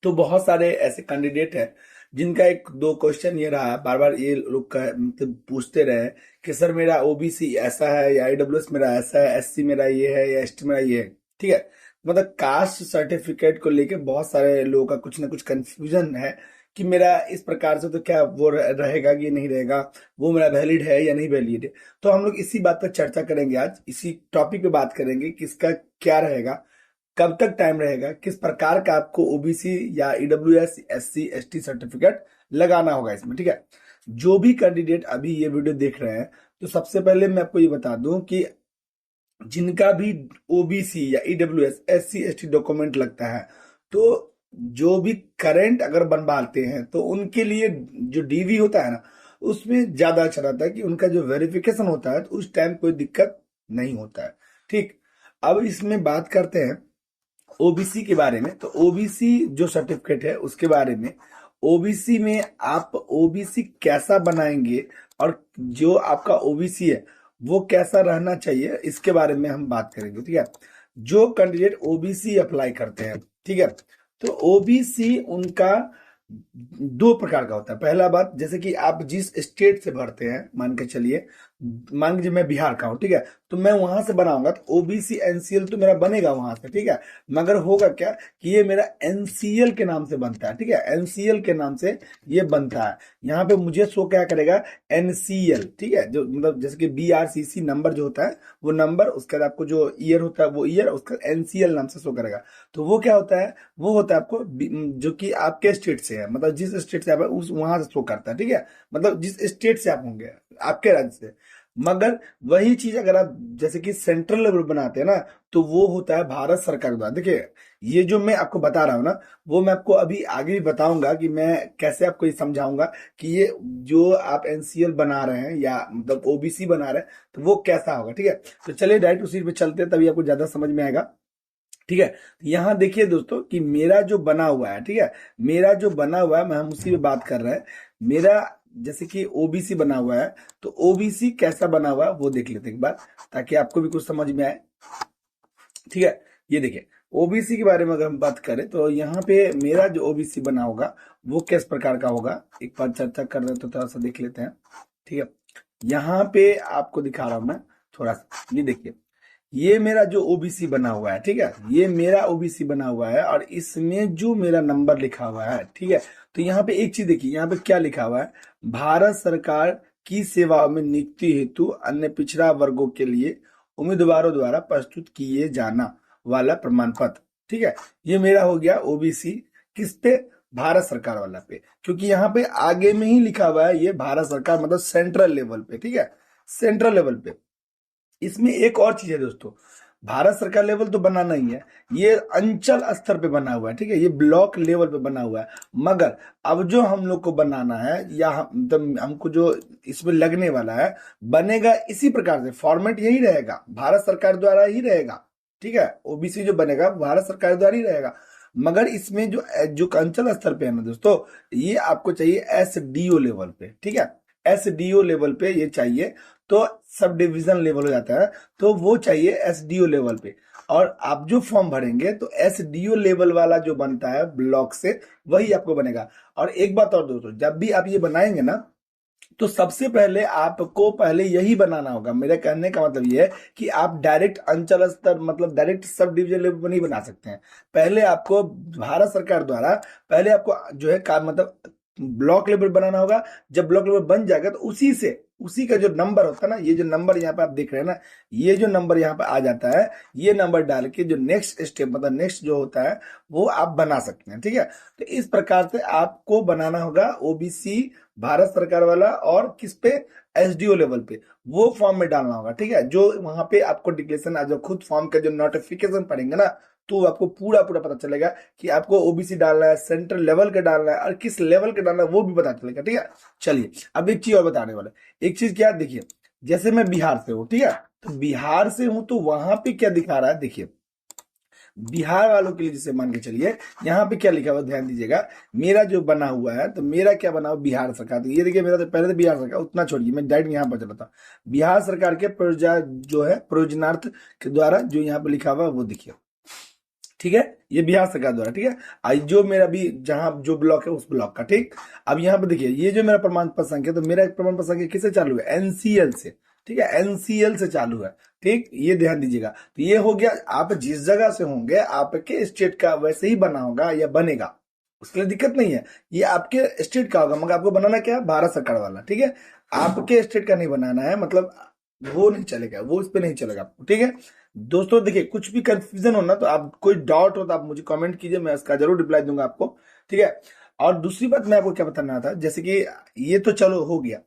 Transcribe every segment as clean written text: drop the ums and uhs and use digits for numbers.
तो बहुत सारे ऐसे कैंडिडेट हैं जिनका एक दो क्वेश्चन ये रहा, बार बार ये लोग मतलब पूछते रहे कि सर मेरा ओबीसी ऐसा है या ईडब्ल्यूएस मेरा ऐसा है, एससी मेरा ये है या एसटी मेरा ये है। ठीक है, मतलब कास्ट सर्टिफिकेट को लेके बहुत सारे लोगों का कुछ ना कुछ कंफ्यूजन है कि मेरा इस प्रकार से तो क्या वो रहेगा कि नहीं रहेगा, वो मेरा वैलिड है या नहीं वैलिड है। तो हम लोग इसी बात पर चर्चा करेंगे, आज इसी टॉपिक पे बात करेंगे कि इसका क्या रहेगा, कब तक टाइम रहेगा, किस प्रकार का आपको ओबीसी या ईडब्ल्यूएस एससी एसटी सर्टिफिकेट लगाना होगा इसमें। ठीक है, जो भी कैंडिडेट अभी ये वीडियो देख रहे हैं, तो सबसे पहले मैं आपको ये बता दूं कि जिनका भी ओबीसी या ईडब्ल्यूएस एससी एसटी डॉक्यूमेंट लगता है, तो जो भी करंट अगर बनवाते हैं तो उनके लिए जो डीवी होता है ना, उसमें ज्यादा अच्छा रहता है कि उनका जो वेरिफिकेशन होता है तो उस टाइम कोई दिक्कत नहीं होता है। ठीक, अब इसमें बात करते हैं ओबीसी के बारे में। तो ओबीसी जो सर्टिफिकेट है उसके बारे में, ओबीसी में आप ओबीसी कैसा बनाएंगे और जो आपका ओबीसी है वो कैसा रहना चाहिए, इसके बारे में हम बात करेंगे। ठीक है, जो कैंडिडेट ओबीसी अप्लाई करते हैं, ठीक है, तो ओबीसी उनका दो प्रकार का होता है। पहला बात, जैसे कि आप जिस स्टेट से भरते हैं, मान के चलिए, मान लीजिए मैं बिहार का हूँ, ठीक है, तो मैं वहां से बनाऊंगा तो ओबीसी एनसीएल तो मेरा बनेगा वहां से। ठीक है, मगर होगा क्या कि ये मेरा एनसीएल के नाम से बनता है। ठीक है, एनसीएल के नाम से ये बनता है। यहाँ पे मुझे शो क्या करेगा, एनसीएल। ठीक है, जो मतलब जैसे कि बीआरसीसी नंबर जो होता है वो नंबर, उसके बाद आपको जो ईयर होता है वो ईयर, उसका एनसीएल नाम से शो करेगा। तो वो क्या होता है, वो होता है आपको जो कि आपके स्टेट से है, मतलब जिस स्टेट से आप है, उस वहां से शो करता है। ठीक है, मतलब जिस स्टेट से आप होंगे, आपके राज्य से। मगर वही चीज अगर आप जैसे कि सेंट्रल लेवल बनाते हैं ना, तो वो होता है भारत सरकार द्वारा। देखिए, ये जो मैं आपको बता रहा हूँ ना, वो मैं आपको अभी आगे भी बताऊंगा कि मैं कैसे आपको ये समझाऊंगा कि ये जो आप एनसीएल बना रहे हैं या मतलब ओबीसी बना रहे हैं तो वो कैसा होगा। ठीक है, तो चलिए डायरेक्ट उसी पे चलते हैं, तभी आपको ज्यादा समझ में आएगा। ठीक है, यहाँ देखिए दोस्तों कि मेरा जो बना हुआ है, ठीक है, मेरा जो बना हुआ है, मैं हम उसी पे बात कर रहे हैं। मेरा जैसे कि ओबीसी बना हुआ है, तो ओबीसी कैसा बना हुआ है वो देख लेते हैं एक बार, ताकि आपको भी कुछ समझ में आए। ठीक है, ये देखिए, ओबीसी के बारे में अगर हम बात करें तो यहाँ पे मेरा जो ओबीसी बना होगा वो किस प्रकार का होगा, एक बार चर्चा कर रहे हैं तो थोड़ा सा देख लेते हैं। ठीक है, यहाँ पे आपको दिखा रहा हूं मैं थोड़ा सा, ये देखिए, ये मेरा जो ओबीसी बना हुआ है, ठीक है, ये मेरा ओबीसी बना हुआ है और इसमें जो मेरा नंबर लिखा हुआ है, ठीक है, तो यहाँ पे एक चीज देखिए, यहाँ पे क्या लिखा हुआ है, भारत सरकार की सेवाओं में नियुक्ति हेतु अन्य पिछड़ा वर्गों के लिए उम्मीदवारों द्वारा प्रस्तुत किए जाना वाला प्रमाण पत्र। ठीक है, ये मेरा हो गया ओबीसी, किस पे, भारत सरकार वाला पे, क्योंकि यहाँ पे आगे में ही लिखा हुआ है ये भारत सरकार, मतलब सेंट्रल लेवल पे। ठीक है, सेंट्रल लेवल पे। इसमें एक और चीज है दोस्तों, भारत सरकार लेवल तो बनाना ही है, ये अंचल स्तर पे बना हुआ है। ठीक है, ये ब्लॉक लेवल पे बना हुआ है। मगर अब जो हम लोग को बनाना है या मतलब हमको जो इसमें लगने वाला है, बनेगा इसी प्रकार से, फॉर्मेट यही रहेगा, भारत सरकार द्वारा ही रहेगा। ठीक है, ओबीसी जो बनेगा भारत सरकार द्वारा ही रहेगा। मगर इसमें जो जो अंचल स्तर पे है ना दोस्तों, ये आपको चाहिए एसडीओ लेवल पे। ठीक है, एसडीओ लेवल पे ये चाहिए, तो सब डिवीजन लेवल हो जाता है, तो वो चाहिए एसडीओ लेवल पे। और आप जो फॉर्म भरेंगे तो एसडीओ लेवल वाला जो बनता है ब्लॉक से, वही आपको बनेगा। और एक बात और दोस्तों, जब भी आप ये बनाएंगे ना, तो सबसे पहले आपको पहले यही बनाना होगा। मेरे कहने का मतलब ये है कि आप डायरेक्ट अंचल स्तर, मतलब डायरेक्ट सब डिवीजन लेवल पर नहीं बना सकते हैं। पहले आपको भारत सरकार द्वारा, पहले आपको जो है का मतलब ब्लॉक लेवल बनाना होगा। जब ब्लॉक लेवल बन जाएगा तो उसी से, उसी का जो नंबर होता है ना, ये जो नंबर यहाँ पे आप देख रहे हैं ना, ये जो नंबर यहाँ पे आ जाता है, ये नंबर डाल के जो नेक्स्ट स्टेप, मतलब नेक्स्ट जो होता है, वो आप बना सकते हैं। ठीक है, तो इस प्रकार से आपको बनाना होगा ओबीसी भारत सरकार वाला, और किस पे, एसडीओ लेवल पे, वो फॉर्म में डालना होगा। ठीक है, जो वहां पे आपको डिक्लेरेशन, आज खुद फॉर्म का जो नोटिफिकेशन पड़ेंगे ना, तो आपको पूरा पूरा पता चलेगा कि आपको ओबीसी डालना है, सेंट्रल लेवल का डालना है, और किस लेवल का डालना है वो भी पता चलेगा। ठीक है, चलिए अब एक चीज और बताने वाला है। एक चीज क्या, देखिए, जैसे मैं बिहार से हूँ, ठीक है, तो बिहार से हूं तो वहां पे क्या दिखा रहा है, देखिए, बिहार वालों के लिए जैसे मान के चलिए, यहाँ पे क्या लिखा हुआ ध्यान दीजिएगा, मेरा जो बना हुआ है, तो मेरा क्या बना हुआ, बिहार सरकार। तो ये देखिए, मेरा तो पहले तो बिहार सरकार, उतना छोड़िए, मैं डायरेक्ट यहाँ पर चला था, बिहार सरकार के जो है प्रयोजनार्थ के द्वारा जो यहाँ पे लिखा हुआ है वो देखिए, ठीक है, ये बिहार सरकार द्वारा, ठीक है। आज जो मेरा भी जहां जो ब्लॉक है उस ब्लॉक का, ठीक। अब यहाँ पे देखिए ये जो मेरा प्रमाण पत्र संख्या, तो मेरा प्रमाण पत्र संख्या किससे चालू है, एनसीएल से, ठीक है, एनसीएल से चालू है, ठीक, ये ध्यान दीजिएगा। तो ये हो गया, आप जिस जगह से होंगे आपके स्टेट का वैसे ही बना होगा या बनेगा, उसके लिए दिक्कत नहीं है, ये आपके स्टेट का होगा, मगर आपको बनाना क्या है, भारत सरकार वाला, ठीक है। आपके स्टेट का नहीं बनाना है, मतलब वो नहीं चलेगा, वो इस पे नहीं चलेगा आपको, ठीक है। दोस्तों देखिए, कुछ भी कंफ्यूजन हो ना, तो आप कोई डाउट हो तो आप मुझे कमेंट कीजिए, मैं इसका जरूर रिप्लाई दूंगा आपको, ठीक है। और दूसरी बात मैं आपको क्या बताना था, जैसे कि ये तो चलो हो गया।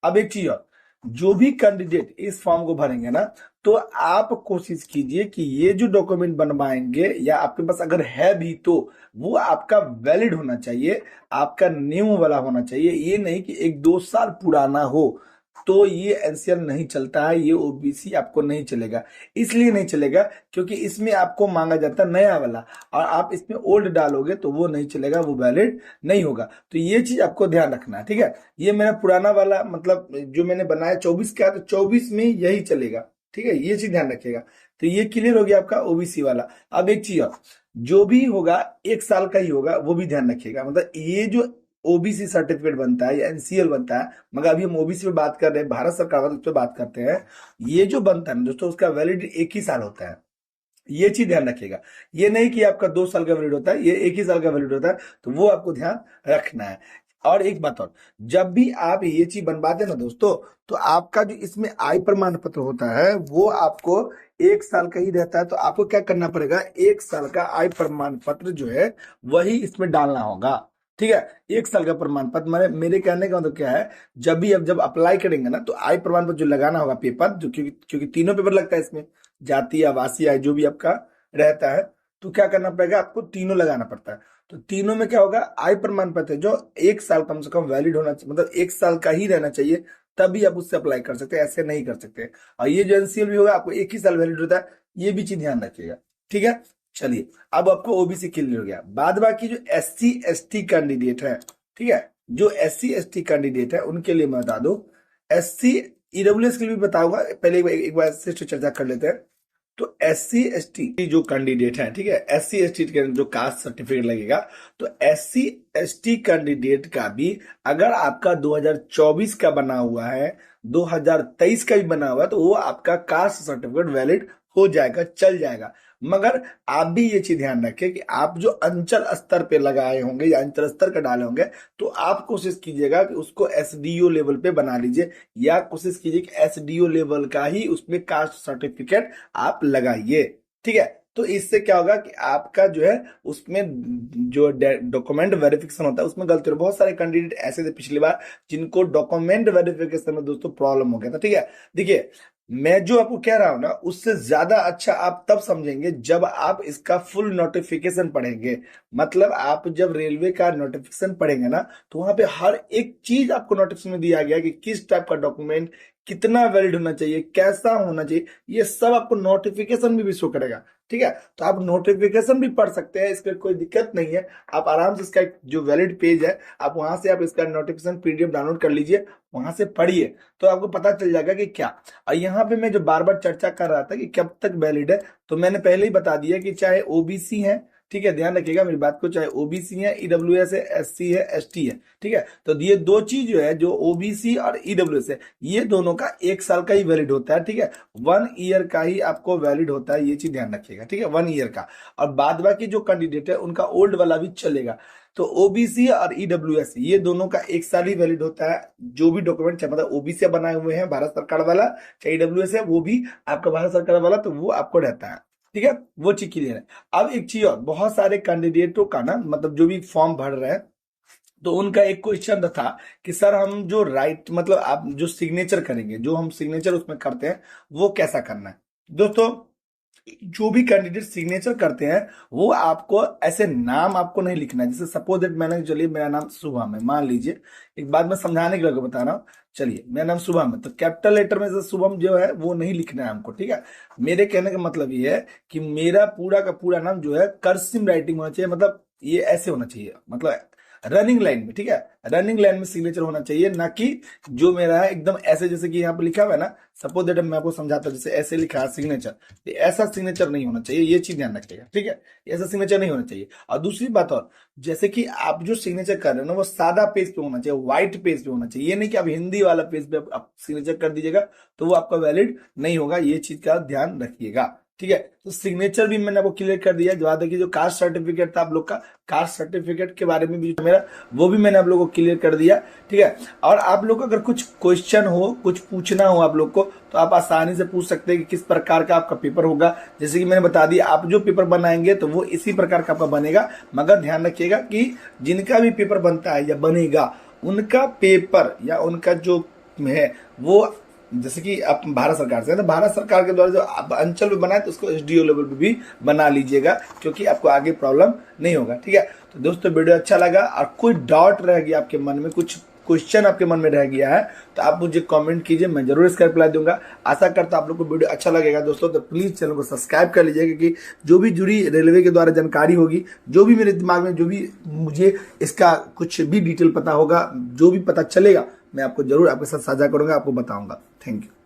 अब एक चीज और, जो भी कैंडिडेट इस फॉर्म को भरेंगे ना, तो आप कोशिश कीजिए कि ये जो डॉक्यूमेंट बनवाएंगे या आपके पास अगर है भी, तो वो आपका वैलिड होना चाहिए, आपका न्यू वाला होना चाहिए। ये नहीं कि 1-2 साल पुराना हो तो ये एनसीएल नहीं चलता है, ये ओबीसी आपको नहीं चलेगा। इसलिए नहीं चलेगा क्योंकि इसमें आपको मांगा जाता है नया वाला, और आप इसमें ओल्ड डालोगे तो वो नहीं चलेगा, वो वैलिड नहीं होगा। तो ये चीज आपको ध्यान रखना है, ठीक है। ये मेरा पुराना वाला, मतलब जो मैंने बनाया 24 का है, तो 24 में यही चलेगा, ठीक है, ये चीज ध्यान रखिएगा। तो ये क्लियर हो गया आपका ओबीसी वाला। अब एक चीज और, जो भी होगा 1 साल का ही होगा, वो भी ध्यान रखिएगा। मतलब ये जो ओबीसी सर्टिफिकेट बनता है या एनसीएल बनता है, मगर अभी हम ओबीसी पे बात कर रहे हैं, भारत सरकार वाले पे बात करते हैं, ये जो बनता है ना दोस्तों, उसका वैलिड 1 ही साल होता है। ये चीज ध्यान रखिएगा, ये नहीं कि आपका 2 साल का वैलिड होता है, ये 1 ही साल का वैलिड होता है, तो वो आपको ध्यान रखना है। और एक बात और, जब भी आप ये चीज बनवाते हैं ना दोस्तों, तो आपका जो इसमें आय प्रमाण पत्र होता है वो आपको 1 साल का ही रहता है। तो आपको क्या करना पड़ेगा, 1 साल का आय प्रमाण पत्र जो है वही इसमें डालना होगा, ठीक है। 1 साल का प्रमाण पत्र, मेरे कहने का मतलब क्या है, जब अप्लाई करेंगे ना, तो आय प्रमाण पत्र जो लगाना होगा पेपर, जो क्योंकि तीनों पेपर लगता है इसमें, जाति आवासीय आय जो भी आपका रहता है, तो क्या करना पड़ेगा, आपको तीनों लगाना पड़ता है। तो तीनों में क्या होगा, आय प्रमाण पत्र जो 1 साल कम से कम वैलिड होना चाहिए, मतलब 1 साल का ही रहना चाहिए, तभी आप उससे अप्लाई कर सकते हैं, ऐसे नहीं कर सकते। और ये जो एनसीएल भी होगा, आपको 1 ही साल वैलिड होता है, ये भी चीज ध्यान रखिएगा, ठीक है। चलिए, अब आपको ओबीसी क्लियर हो गया। बाद बाकी जो एससी एसटी कैंडिडेट है, ठीक है, जो एससी एसटी कैंडिडेट है उनके लिए मैं बता दूं, एससी ईडब्ल्यूएस के लिए भी बताऊंगा, पहले एक बार इससे चर्चा कर लेते हैं। तो एससी एसटी जो कैंडिडेट है, ठीक है, एससी एसटी का जो कास्ट सर्टिफिकेट लगेगा, तो एससी एसटी कैंडिडेट का भी अगर आपका 2024 का बना हुआ है, 2023 का भी बना हुआ है, तो वो आपका कास्ट सर्टिफिकेट वैलिड हो जाएगा, चल जाएगा। मगर आप भी ये चीज ध्यान रखें कि आप जो अंचल स्तर पे लगाए होंगे या अंचल स्तर का डाले होंगे, तो आप कोशिश कीजिएगा कि उसको एसडीओ लेवल पे बना लीजिए, या कोशिश कीजिए कि एसडीओ लेवल का ही उसमें कास्ट सर्टिफिकेट आप लगाइए, ठीक है। तो इससे क्या होगा कि आपका जो है उसमें जो डॉक्यूमेंट वेरिफिकेशन होता है उसमें गलती हो, बहुत सारे कैंडिडेट ऐसे थे पिछली बार जिनको डॉक्यूमेंट वेरिफिकेशन में दोस्तों प्रॉब्लम हो गया था, ठीक है। देखिए, मैं जो आपको कह रहा हूं ना, उससे ज्यादा अच्छा आप तब समझेंगे जब आप इसका फुल नोटिफिकेशन पढ़ेंगे। मतलब आप जब रेलवे का नोटिफिकेशन पढ़ेंगे ना, तो वहां पे हर एक चीज आपको नोटिफिकेशन में दिया गया कि किस टाइप का डॉक्यूमेंट कितना वैलिड होना चाहिए, कैसा होना चाहिए, ये सब आपको नोटिफिकेशन में भी शो करेगा, ठीक है। तो आप नोटिफिकेशन भी पढ़ सकते हैं, इसमें कोई दिक्कत नहीं है। आप आराम से इसका एक जो वैलिड पेज है, आप वहां से आप इसका नोटिफिकेशन पीडीएफ डाउनलोड कर लीजिए, वहां से पढ़िए, तो आपको पता चल जाएगा कि क्या। और यहाँ पे मैं जो बार बार चर्चा कर रहा था कि कब तक वैलिड है, तो मैंने पहले ही बता दिया कि चाहे ओबीसी है, ठीक है, ध्यान रखिएगा मेरी बात को, चाहे ओबीसी है, ईडब्ल्यूएस है, एससी है, एसटी है, ठीक है। तो ये दो चीज जो है, जो ओबीसी और ईडब्ल्यूएस है, ये दोनों का 1 साल का ही वैलिड होता है, ठीक है। 1 ईयर का ही आपको वैलिड होता है, ये चीज ध्यान रखिएगा, ठीक है, 1 ईयर का। और बाद बाकी जो कैंडिडेट है उनका ओल्ड वाला भी चलेगा। तो ओबीसी और ईडब्ल्यूएस ये दोनों का 1 साल ही वैलिड होता है, जो भी डॉक्यूमेंट, चाहे मतलब ओबीसी बनाए हुए हैं भारत सरकार वाला, चाहे ईडब्ल्यूएस है वो भी आपका भारत सरकार वाला, तो वो आपको रहता है, ठीक है, वो चीज क्लियर है। अब एक चीज और, बहुत सारे कैंडिडेटों का ना, मतलब जो भी फॉर्म भर रहे हैं, तो उनका एक क्वेश्चन था कि सर हम जो राइट, मतलब आप जो सिग्नेचर करेंगे, जो हम सिग्नेचर उसमें करते हैं, वो कैसा करना है। दोस्तों, जो भी कैंडिडेट सिग्नेचर करते हैं, वो आपको ऐसे नाम आपको नहीं लिखना है। जैसे सपोज दैट मैंने, चलिए मेरा नाम शुभम है, मान लीजिए, एक बात मैं समझाने के लिए बता रहा हूँ, चलिए मेरा नाम शुभम है, तो कैपिटल लेटर में से शुभम जो है वो नहीं लिखना है हमको, ठीक है। मेरे कहने का मतलब ये है कि मेरा पूरा का पूरा नाम जो है कर्सिव राइटिंग होना चाहिए, मतलब ये ऐसे होना चाहिए, मतलब रनिंग लाइन में, ठीक है, रनिंग लाइन में सिग्नेचर होना चाहिए, ना कि जो मेरा है एकदम ऐसे, जैसे कि यहाँ पे लिखा हुआ है ना, सपोज दैट मैं आपको समझाता हूं, जैसे ऐसे लिखा है सिग्नेचर, तो ऐसा सिग्नेचर नहीं होना चाहिए, ये चीज ध्यान रखिएगा, ठीक है, ऐसा सिग्नेचर नहीं होना चाहिए। और दूसरी बात, और जैसे कि आप जो सिग्नेचर कर रहे हो ना, वो सादा पेज पे होना चाहिए, व्हाइट पेज पे होना चाहिए, ये नहीं कि आप हिंदी वाला पेज पे आप सिग्नेचर कर दीजिएगा तो वो आपका वैलिड नहीं होगा, ये चीज का ध्यान रखिएगा, ठीक है। तो सिग्नेचर भी मैंने आपको क्लियर कर दिया। जवाब देखिए, जो कास्ट सर्टिफिकेट था आप लोग का, कास्ट सर्टिफिकेट के बारे में भी मेरा, वो भी मैंने आप लोगों को क्लियर कर दिया, ठीक है। और आप लोग को अगर कुछ क्वेश्चन हो, कुछ पूछना हो आप लोग को, तो आप आसानी से पूछ सकते हैं कि किस प्रकार का आपका पेपर होगा। जैसे कि मैंने बता दिया, आप जो पेपर बनाएंगे तो वो इसी प्रकार का आपका बनेगा, मगर ध्यान रखिएगा कि जिनका भी पेपर बनता है या बनेगा, उनका पेपर या उनका जो है वो, जैसे कि आप भारत सरकार से है, तो भारत सरकार के द्वारा जो आप अंचल में बनाए तो उसको एसडीओ लेवल पे भी बना लीजिएगा, क्योंकि आपको आगे प्रॉब्लम नहीं होगा, ठीक है। तो दोस्तों, वीडियो अच्छा लगा और कोई डाउट रह गया आपके मन में, कुछ क्वेश्चन आपके मन में रह गया है, तो आप मुझे कमेंट कीजिए, मैं जरूर इसका रिप्लाई दूंगा। आशा करता हूं आप लोग को वीडियो अच्छा लगेगा दोस्तों, तो प्लीज चैनल को सब्सक्राइब कर लीजिएगा, क्योंकि जो भी जुड़ी रेलवे के द्वारा जानकारी होगी, जो भी मेरे दिमाग में, जो भी मुझे इसका कुछ भी डिटेल पता होगा, जो भी पता चलेगा, मैं आपको जरूर आपके साथ साझा करूंगा, आपको बताऊंगा। Thank you.